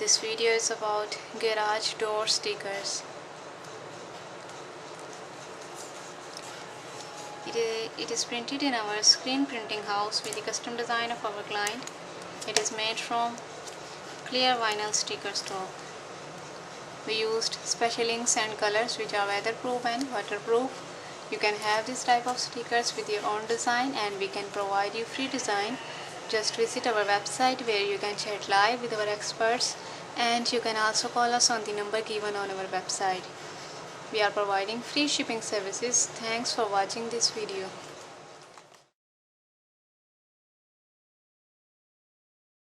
This video is about garage door stickers. It is printed in our screen printing house with the custom design of our client. It is made from clear vinyl sticker stock. We used special inks and colors which are weatherproof and waterproof. You can have this type of stickers with your own design, and we can provide you free design. Just visit our website where you can chat live with our experts, and you can also call us on the number given on our website. We are providing free shipping services. Thanks for watching this video.